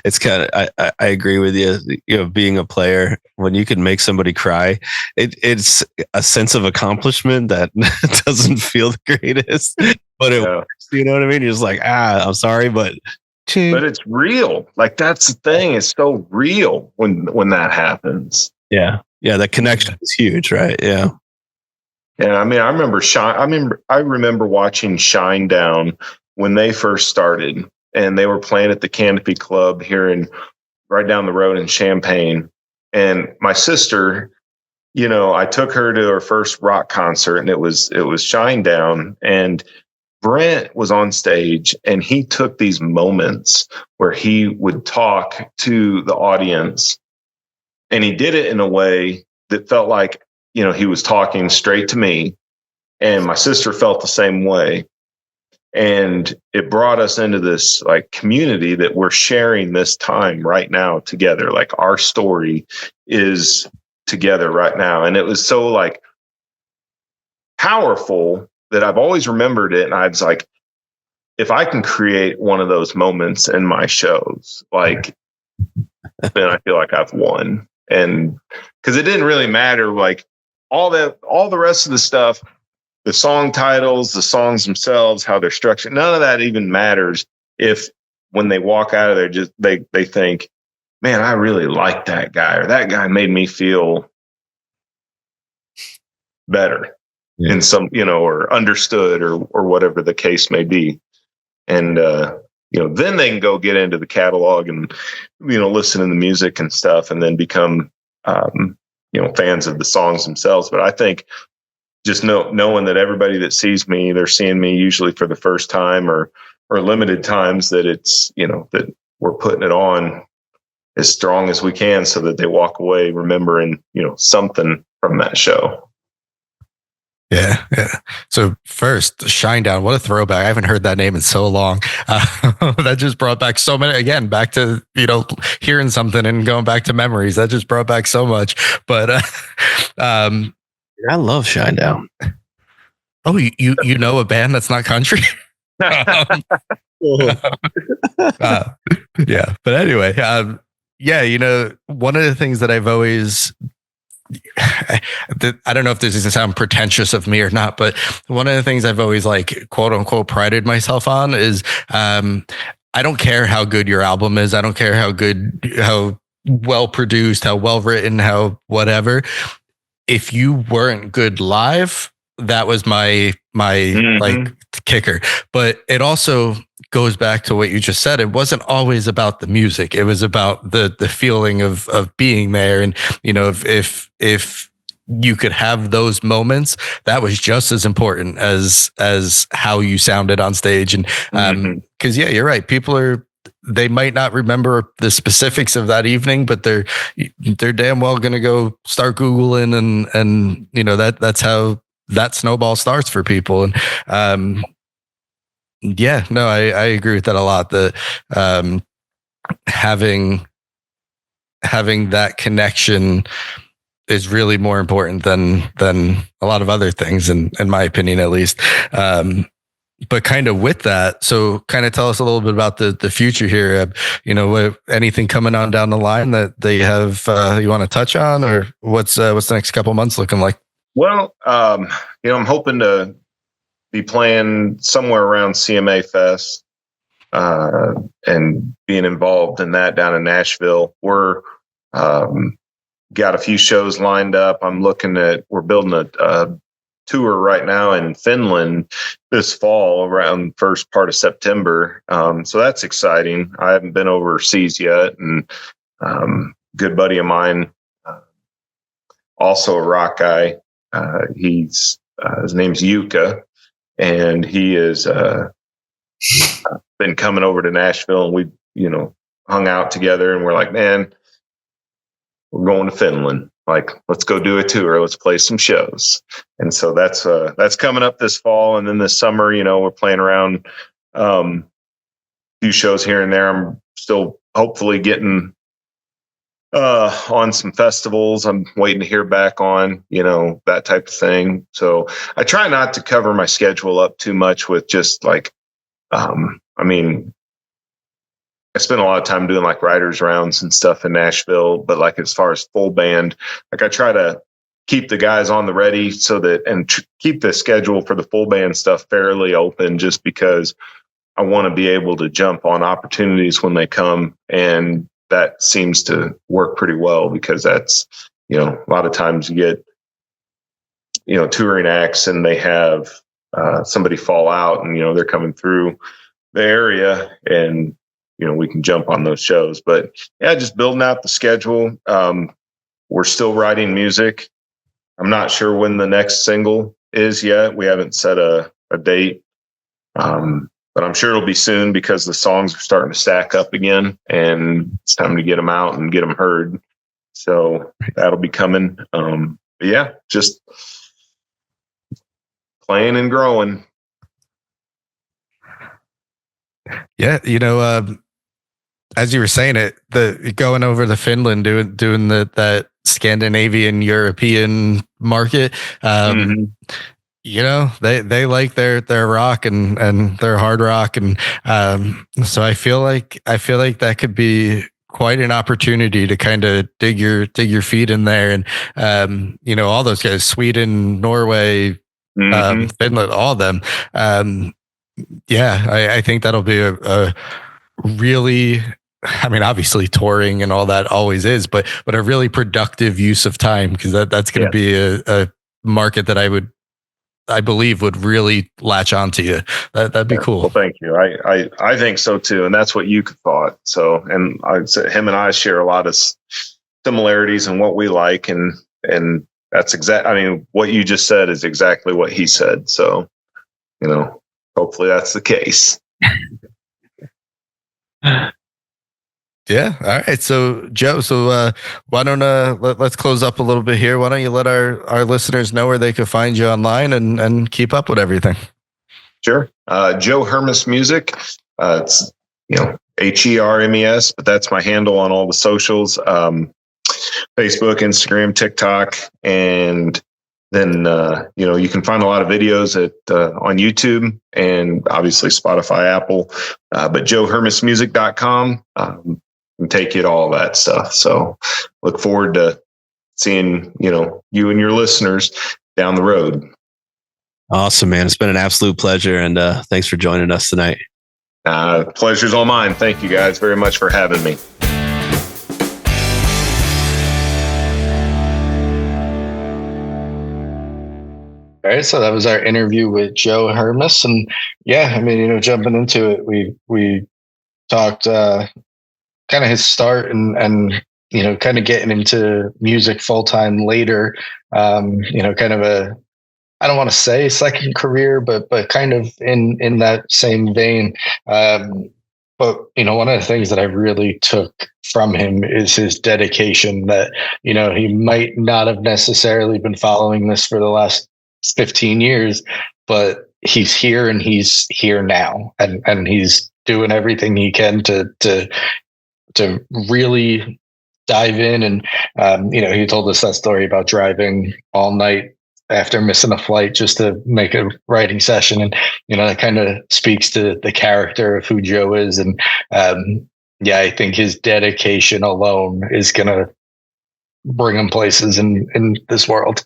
It's kind of, I agree with you. Being a player, when you can make somebody cry, it's a sense of accomplishment that doesn't feel the greatest, but it works. You know what I mean? You're just like, I'm sorry, but it's real. Like, that's the thing. It's so real when that happens. Yeah. Yeah. That connection is huge, right? Yeah. Yeah. I mean, I remember watching Shinedown when they first started, and they were playing at the Canopy Club here right down the road in Champaign. And my sister, I took her to her first rock concert, and it was Shinedown, and Brent was on stage, and he took these moments where he would talk to the audience, and he did it in a way that felt like, he was talking straight to me, and my sister felt the same way. And it brought us into this like community that we're sharing this time right now together. Like, our story is together right now. And it was so like powerful that I've always remembered it. And I was like, if I can create one of those moments in my shows, like, then I feel like I've won. And because it didn't really matter, like all the rest of the stuff, the song titles, the songs themselves, how they're structured, none of that even matters if when they walk out of there, just they think, man, I really like that guy, or that guy made me feel better in some, or understood, or whatever the case may be. And, then they can go get into the catalog and, listen to the music and stuff, and then become, fans of the songs themselves. But I think just knowing that everybody that sees me, they're seeing me usually for the first time or limited times, that it's, that we're putting it on as strong as we can, so that they walk away remembering, something from that show. Yeah. So first, Shinedown, what a throwback. I haven't heard that name in so long. That just brought back so many, again, back to, hearing something and going back to memories. That just brought back so much. But I love Shinedown. Oh, you know a band that's not country? Yeah. But anyway, yeah, one of the things that I've always, I don't know if this is to sound pretentious of me or not, but one of the things I've always like quote unquote prided myself on is I don't care how good your album is. I don't care how well produced, how well written, how whatever. If you weren't good live, that was my like kicker. But it also goes back to what you just said. It wasn't always about the music. It was about the feeling of being there. And if you could have those moments, that was just as important as how you sounded on stage. And because yeah, you're right. They might not remember the specifics of that evening, but they're damn well going to go start Googling and that's how that snowball starts for people. And yeah, no, I agree with that a lot. The having that connection is really more important than a lot of other things, in my opinion, at least. But kind of with that, so kind of tell us a little bit about the future here. Anything coming on down the line that they have you want to touch on, or what's the next couple months looking like? Well, I'm hoping to be playing somewhere around CMA Fest and being involved in that down in Nashville. We're got a few shows lined up. We're building a tour right now in Finland this fall around first part of September. So that's exciting. I haven't been overseas yet. And good buddy of mine, also a rock guy, his name's Yuka, and he has been coming over to Nashville, and we, hung out together, and we're like, man, we're going to Finland. Like, let's go do a tour. Let's play some shows. And so that's coming up this fall. And then this summer, we're playing around a few shows here and there. I'm still hopefully getting on some festivals. I'm waiting to hear back on, that type of thing. So I try not to cover my schedule up too much with just like, I spend a lot of time doing like writers rounds and stuff in Nashville, but like as far as full band, like I try to keep the guys on the ready so that, and keep the schedule for the full band stuff fairly open, just because I want to be able to jump on opportunities when they come. And that seems to work pretty well, because that's, a lot of times you get, touring acts and they have somebody fall out, and, they're coming through the area, and, we can jump on those shows. But yeah, just building out the schedule. We're still writing music. I'm not sure when the next single is yet. We haven't set a date. But I'm sure it'll be soon, because the songs are starting to stack up again, and it's time to get them out and get them heard. So that'll be coming. But yeah, just playing and growing. Yeah. As you were saying it, going over to Finland, doing that Scandinavian European market, they like their rock and their hard rock, and so I feel like that could be quite an opportunity to kind of dig your feet in there, and all those guys, Sweden, Norway, Finland, all of them. I think that'll be a really, obviously touring and all that always is, but a really productive use of time, because that's going to be a market that I believe would really latch onto you. That'd be cool. Well, thank you. I think so too. And that's what you thought. So, and I'd say him and I share a lot of similarities in what we like. And that's what you just said is exactly what he said. So, hopefully that's the case. Yeah. All right. So Joe, why don't let's close up a little bit here. Why don't you let our listeners know where they could find you online and keep up with everything? Sure. Joe Hermes Music. It's HERMES, but that's my handle on all the socials. Facebook, Instagram, TikTok, and then you can find a lot of videos on YouTube and obviously Spotify, Apple, but joehermesmusic.com. and take you to all that stuff. So look forward to seeing, you and your listeners down the road. Awesome, man. It's been an absolute pleasure. And thanks for joining us tonight. Pleasure's all mine. Thank you guys very much for having me. All right, so that was our interview with Joe Hermes, and yeah, I mean, jumping into it, we talked kind of his start and kind of getting into music full time later. Kind of a, I don't want to say second career, but kind of in that same vein. But one of the things that I really took from him is his dedication. That he might not have necessarily been following this for the last 15 years, but he's here and he's here now, and he's doing everything he can to really dive in. And he told us that story about driving all night after missing a flight just to make a writing session, and that kind of speaks to the character of who Joe is. And I think his dedication alone is gonna bring him places in this world.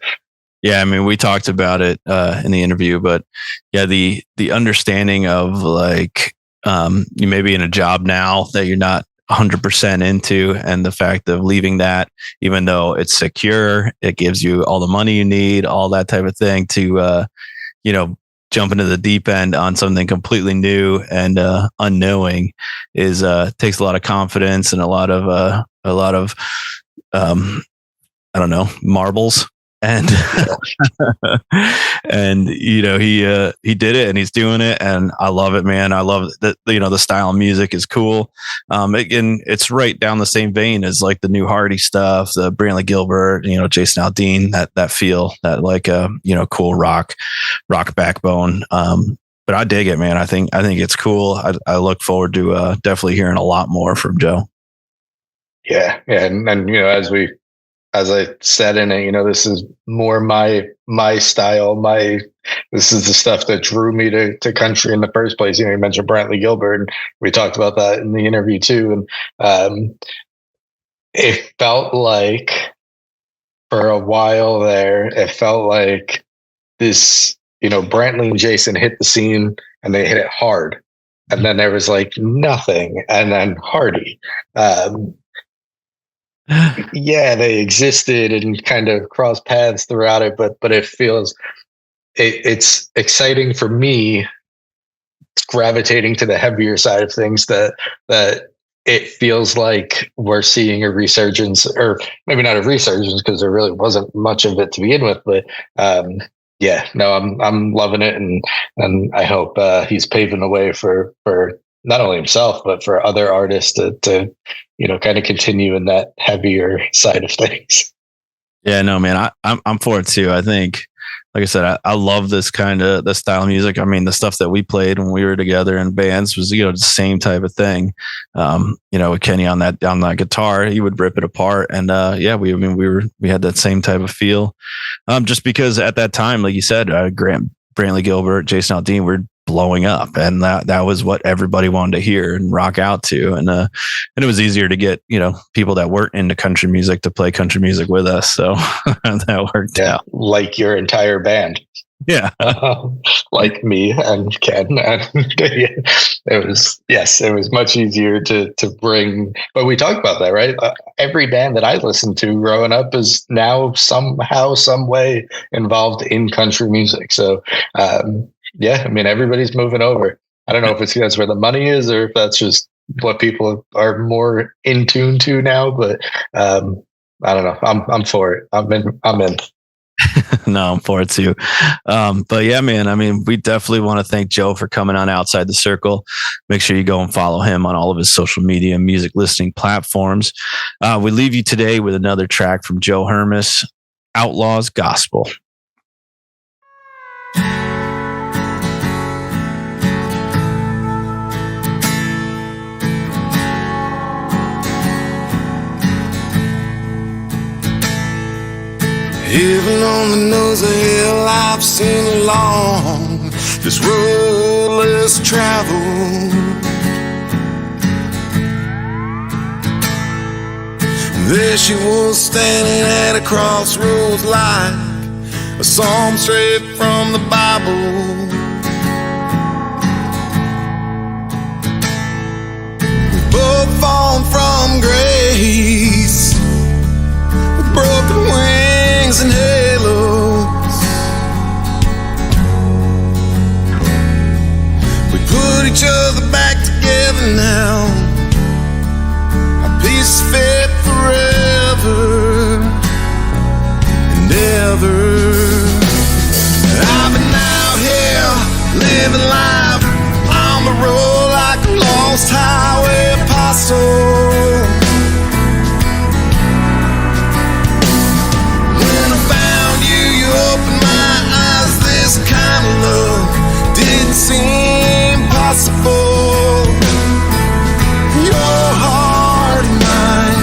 Yeah, I mean, we talked about it in the interview, but yeah, the understanding of like you may be in a job now that you're not 100% into, and the fact of leaving that, even though it's secure, it gives you all the money you need, all that type of thing, to jump into the deep end on something completely new and unknowing is takes a lot of confidence and a lot of I don't know, marbles. And and he did it, and he's doing it, and I love it, man. I love that the style of music is cool. Again, it's right down the same vein as like the new Hardy stuff, the Brantley Gilbert, Jason Aldean, that feel, that like cool rock backbone. But I dig it, man. I think it's cool. I look forward to definitely hearing a lot more from Joe. Yeah, and as I said in it, this is more my style. This is the stuff that drew me to country in the first place. You mentioned Brantley Gilbert, and we talked about that in the interview too. And it felt like for a while there, it felt like this, Brantley and Jason hit the scene and they hit it hard. And then there was like nothing. And then Hardy. Yeah, they existed and kind of crossed paths throughout it, but it feels it's exciting for me, gravitating to the heavier side of things, that it feels like we're seeing a resurgence, or maybe not a resurgence because there really wasn't much of it to begin with, but I'm loving it, and I hope he's paving the way for not only himself but for other artists to kind of continue in that heavier side of things. Yeah, no, man, I'm for it too. I think, like I said, I love this kind of the style of music. I mean, the stuff that we played when we were together in bands was, the same type of thing. With Kenny on that guitar, he would rip it apart. And we had that same type of feel. Just because at that time, like you said, Brantley Gilbert, Jason Aldean were blowing up, and that was what everybody wanted to hear and rock out to. And it was easier to get, people that weren't into country music to play country music with us. So that worked out. Like your entire band. Yeah. Like me and Ken. And it was much easier to bring, but we talked about that, right? Every band that I listened to growing up is now somehow, some way involved in country music. So, everybody's moving over. I don't know if it's because where the money is, or if that's just what people are more in tune to now, but I don't know. I'm for it. I'm in. No, I'm for it too. But yeah, man, I mean, we definitely want to thank Joe for coming on Outside the Circle. Make sure you go and follow him on all of his social media and music listening platforms. We leave you today with another track from Joe Hermes, Outlaws Gospel. Even on the nose of hell, I've seen along this road less traveled. There she was standing at a crossroads like a psalm straight from the Bible. We've both fallen from grace with broken wings and halos. We put each other back together now. Our peace is fit forever and ever. I've been out here living life on the road like a lost highway apostle. When I found you, you opened my eyes. This kind of love didn't seem possible. Your heart and mine,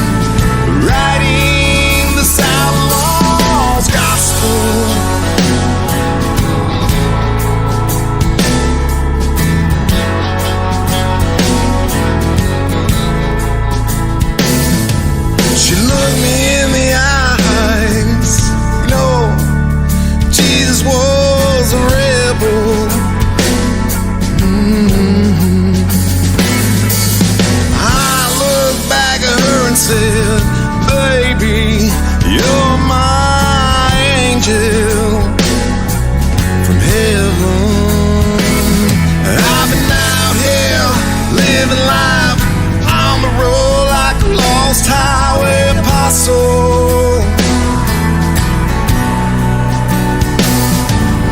writing this outlaw's gospel. She looked me in the eyes. You know, Jesus was a rebel. I looked back at her and said, baby, you're my angel from heaven. I've been out here living life on the road like a lost highway apostle.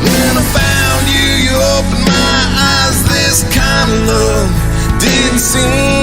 When I found you, you opened my eyes. This kind of love didn't seem